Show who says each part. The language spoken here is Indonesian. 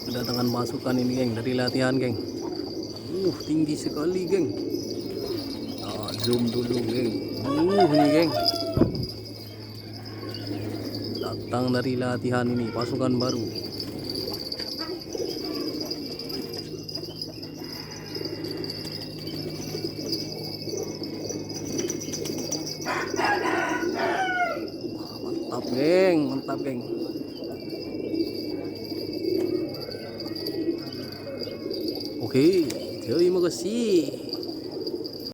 Speaker 1: kedatangan pasukan ini geng dari latihan geng. Tinggi sekali geng. Nah, zoom dulu geng. Ini geng, datang dari latihan ini pasukan baru. Mantap geng. Oke, terima kasih.